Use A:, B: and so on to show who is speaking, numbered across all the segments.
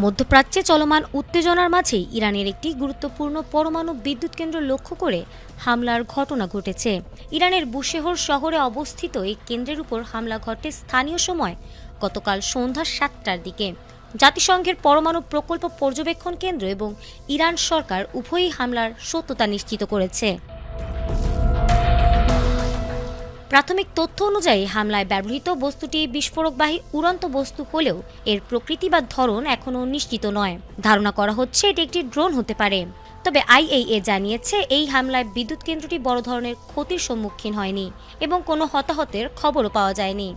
A: মধ্যপ্রাচ্যে চলমান উত্তেজনার মাঝেই ইরানের একটি গুরুত্বপূর্ণ পরমাণু বিদ্যুৎ কেন্দ্র লক্ষ্য করে হামলার ঘটনা ঘটেছে। ইরানের বুশেহর শহরে অবস্থিত এই কেন্দ্রের উপর হামলা ঘটে স্থানীয় সময় গতকাল সন্ধ্যা ৭টার দিকে। জাতিসংঘের পরমাণু প্রকল্প পর্যবেক্ষণ কেন্দ্র এবং ইরান সরকার উভয়ই হামলার সত্যতা নিশ্চিত করেছে। প্রাথমিক তথ্য অনুযায়ী হামলায় ব্যবহৃত বস্তুটি বিস্ফোরকবাহী উড়ন্ত বস্তু হলেও এর প্রকৃতি বা ধরন এখনও নিশ্চিত নয়। ধারণা করা হচ্ছে এটি একটি ড্রোন হতে পারে। তবে আইএইএ জানিয়েছে এই হামলায় বিদ্যুৎ কেন্দ্রটি বড় ধরনের ক্ষতির সম্মুখীন হয়নি এবং কোনো হতাহতের খবরও পাওয়া যায়নি।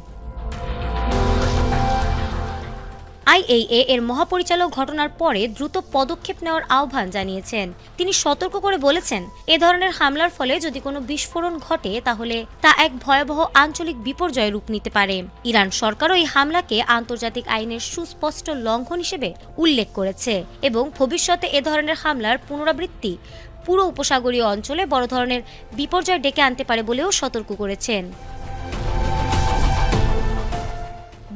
A: আইএইএ এর মহাপরিচালক ঘটনার পরে দ্রুত পদক্ষেপ নেওয়ার আহ্বান জানিয়েছেন। তিনি সতর্ক করে বলেছেন, এ ধরনের হামলার ফলে যদি কোনো বিস্ফোরণ ঘটে তাহলে তা এক ভয়াবহ আঞ্চলিক বিপর্যয়ে রূপ নিতে পারে। ইরান সরকারও এই হামলাকে আন্তর্জাতিক আইনের সুস্পষ্ট লঙ্ঘন হিসেবে উল্লেখ করেছে এবং ভবিষ্যতে এ ধরনের হামলার পুনরাবৃত্তি পুরো উপসাগরীয় অঞ্চলে বড় ধরনের বিপর্যয় ডেকে আনতে পারে বলেও সতর্ক করেছেন।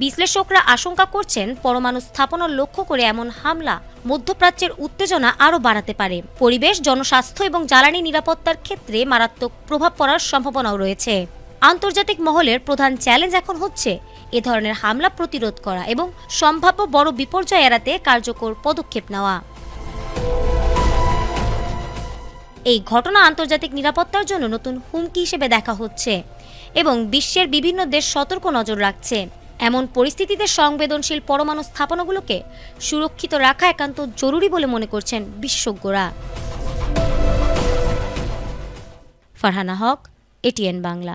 A: বিশ্লেষকরা আশঙ্কা করছেন, পরমাণু স্থাপনা লক্ষ্য করে এমন হামলা মধ্যপ্রাচ্যের উত্তেজনা আরও বাড়াতে পারে। পরিবেশ, জনস্বাস্থ্য এবং জ্বালানি নিরাপত্তার ক্ষেত্রে মারাত্মক প্রভাব পড়ার সম্ভাবনাও রয়েছে। আন্তর্জাতিক মহলের প্রধান চ্যালেঞ্জ এখন হচ্ছে এ ধরনের হামলা প্রতিরোধ করা এবং সম্ভাব্য বড় বিপর্যয় এড়াতে কার্যকর পদক্ষেপ নেওয়া। এই ঘটনা আন্তর্জাতিক নিরাপত্তার জন্য নতুন হুমকি হিসেবে দেখা হচ্ছে এবং বিশ্বের বিভিন্ন দেশ সতর্ক নজর রাখছে। এমন পরিস্থিতিতে সংবেদনশীল পরমাণু স্থাপনাগুলোকে সুরক্ষিত রাখা একান্ত জরুরি বলে মনে করছেন বিশেষজ্ঞরা। ফারহানা হক, এটিএন বাংলা।